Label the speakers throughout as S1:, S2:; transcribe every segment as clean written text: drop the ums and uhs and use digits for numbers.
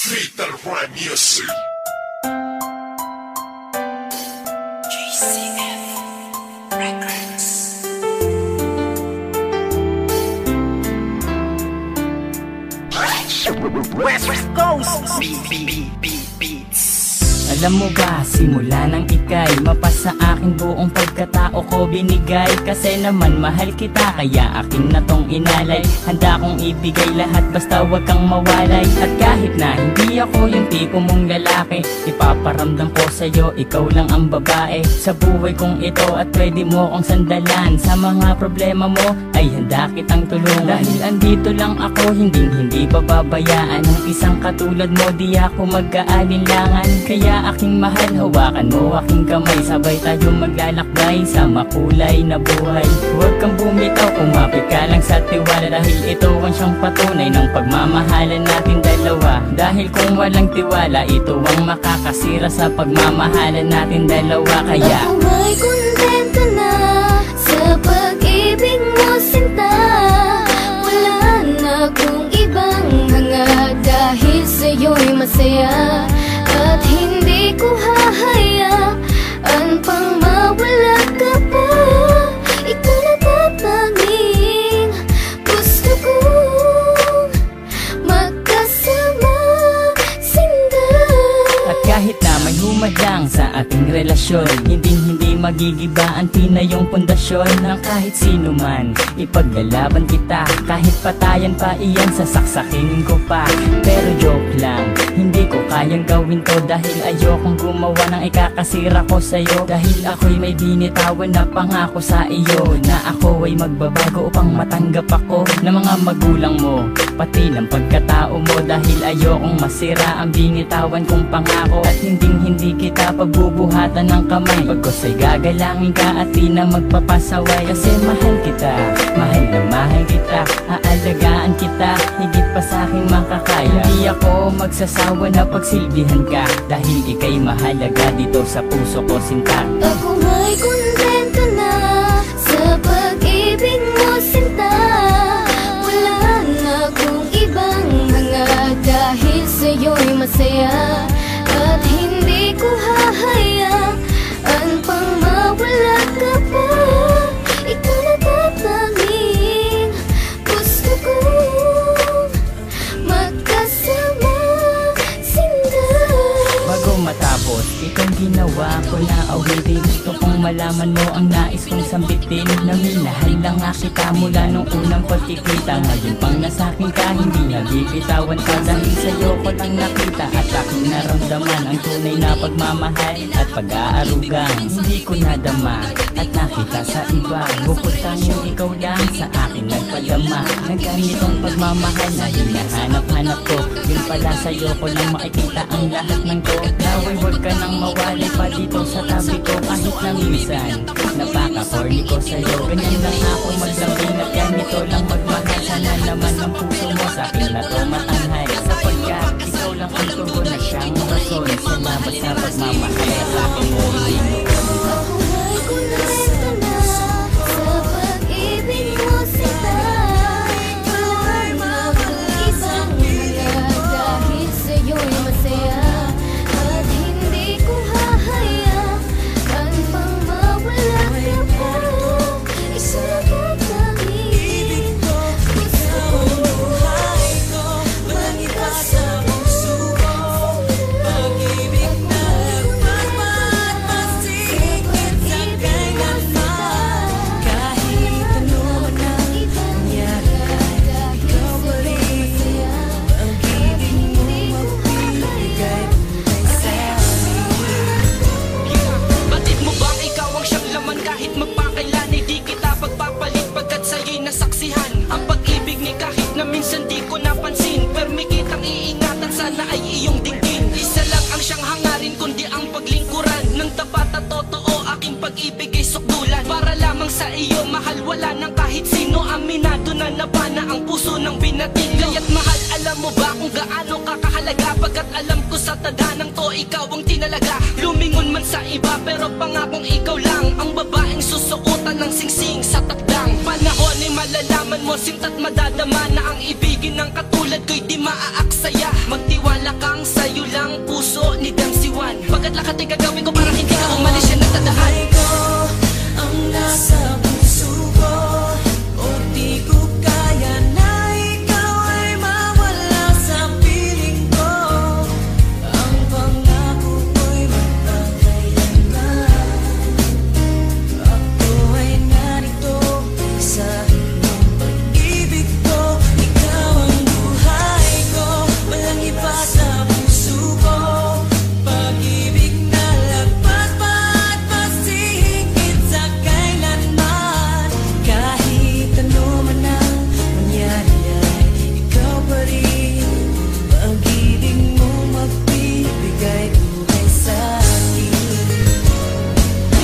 S1: Fatal Rhyme Music.
S2: GCF Records. West Coast Beats.
S3: Alam mo ba, simula nang ika'y mapasa akin buong pagkatao ko binigay. Kasi naman mahal kita, kaya akin na tong inalay. Handa kong ibigay lahat basta wag kang mawalay. At kahit na hindi ako yung tipo mong lalaki, ipaparamdam ko sa'yo, ikaw lang ang babae sa buhay kong ito. At pwede mo kong sandalan sa mga problema mo, ay handa kitang tulungan. Dahil andito lang ako, hindi pababayaan ng isang katulad mo, di ako mag-aalinlangan. Kaya aking mahal, hawakan mo aking kamay, sabay tayo maglalakbay sa makulay na buhay. Huwag kang bumitaw, kumapit ka lang sa tiwala, dahil ito ang siyang patunay ng pagmamahalan natin dalawa. Dahil kung walang tiwala, ito ang makakasira sa pagmamahalan natin dalawa. Kaya
S4: ako ay kontento na sa pag-ibig mo, sinta. Wala na akong ibang hanga, dahil sa'yo'y masaya. At hindi ko hahayaan pang mawala ka pa. Ikaw na tatanging gusto kong magkasama, sinda.
S3: at kahit na may humadlang sa ating relasyon, hindi magigibaan, na yung pundasyon ng kahit sino man. Ipaglalaban kita, kahit patayan pa iyan, sasaksakin ko pa. Pero joke lang, hindi ko kayang gawin to, dahil ayokong gumawa ng ikakasira ko sa'yo. Dahil ako'y may binitawan na pangako sa iyo, na ako ay magbabago upang matanggap ako ng mga magulang mo, pati ng pagkatao mo. Dahil ayokong masira ang binitawan kong pangako, at hindi kita pagbubuhatan ng kamay. Pagkos ay gagalangin ka at di na magpapasaway. Kasi mahal kita, mahal na mahal kita, aalagaan kita, higit pa sa aking makakaya. Hindi ako magsasawa na pagsilbihan ka, dahil ika'y mahalaga dito sa puso ko, sinta.
S4: Ako ay kontento na sa pag-ibig mo, sinta. Wala na akong ibang hanga, dahil sa'yo'y masaya. At hindi ko hahayaan pang mawala ka pa. Ikaw na tatanging gusto kong magkasama, sinda.
S3: Bago matapos itong ginawa ko na awitin, gusto kong malaman mo ang nais kong sambitin, na minahal lang nga kita mula nung unang pagkikita. Ngayon pang nasakin ka, hindi nabibitawan ka, dahil sa'yo ko lang nakita at aking naramdaman ang tunay na pagmamahal at pag-aarugang hindi ko nadama at nakita sa iba. Bukod tanging ikaw lang sa akin nagpadama ng ganitong pagmamahal na hinahanap-hanap ko. Yun pala sa'yo ko lang makikita ang lahat ng to. Naway huwag ka nang mawali pa dito sa tabi ko, kahit na minsan napaka-corny ko sa'yo. Ganyan lang ako maglambing at ganito lang magmahal. Sana naman ang puso mo sa akin na to matanghal, sapagkat ikaw lang ang tugon na siyang rason. Salamat sa pagmamahal sa akin mo hindi mo.
S4: Ako ay kontento na sa pag-ibig mo, sinta. Wala na akong isang hanga, dahil sa'yo'y masaya. At hindi ko hahayaan pang mawala ka pa. Isa na tatanging gusto kong magkasama, sinda. Pag-ibig na
S2: Batid mo bang ikaw ang siyang laman, kahit magpakailan ay di kita pagpapalit, pagkat sa'yo'y nasaksihan ang pag-ibig ni kahit na minsan di ko napansin. Permi kitang iingatan, sana ay iyong dinggin. Isa lang ang siyang hangarin, kundi ang paglingkuran ng tapat at totoo. Aking pag-ibig ay sukdulan para lamang sa iyo, mahal wala nang kahit sino. Aminado na nabana ang puso ng binating. Kaya't mahal, alam mo ba kung gaano kakahalaga, pagkat alam ko sa tadanang to ikaw ang tinalaga. Lumingon man sa iba, pero pangakong ikaw lang ang babaeng susuotan ng singsing sa takdang panahon. Ay malalaman mo, sinta't madadama na ang ibigin ng katulad ko'y di maaaksaya. Magtiwala kang Hanggat lahat ay gagawin ko para hindi ka umalis yan at tandaan.
S5: Buhay ko ang nasa puso ko, o di ko kaya na ikaw ay mawala sa piling ko. Ang pangako ko'y magpapailanman. Ako ay narito sa iyong pag-ibig ko. Ikaw ang buhay ko, walang iba sa puso ko. Pag-ibig na lagpas pa at masihigit sa kailanman. Kahit ano man ang mangyari ay ikaw pa rin. Pag-ibig mo magbibigay buhay sa akin.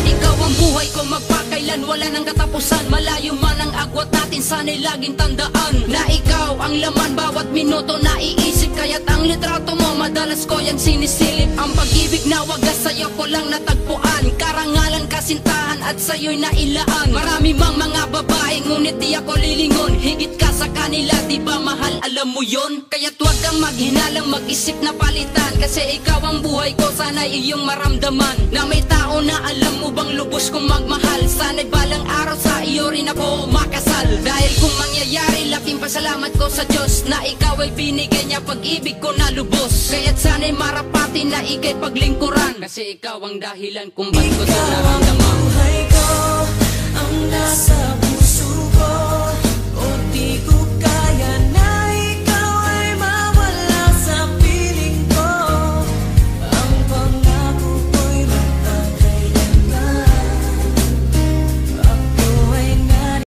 S2: Ikaw ang buhay ko, magpakailan, wala nang katapusan. Malayo man ang agwat natin, sana'y laging tandaan na ikaw ang laman, bawat minuto naiisip. Kaya't ang litrato mo, madalas ko yan sinisilip. Ang pag-ibig na wagas sa'yo ko lang natagpuan. Karangalan, kasintahan at sa'yo'y nailaan. Marami mang mga babae, ngunit di ako lilingon. Higit ka sa kanila, di ba mahal, alam mo yon? Kaya't huwag kang maghinalang, mag-isip na palitan. Kasi ikaw ang buhay ko, sana'y iyong maramdaman na may tao na alam mo bang lubos kong magmahal. Sana'y balang araw sa iyo rin ako makasal. Dahil kung mangyayari, laking pasalamat ko sa Diyos na ikaw ay binigay niya pag-ibig ko na lubos. Kaya't sana'y marapati na ika'y paglingkuran. Kasi ikaw ang dahilan kung ba't ko ito
S5: Ikaw ang
S2: naramdaman.
S5: buhay ko, ang nasa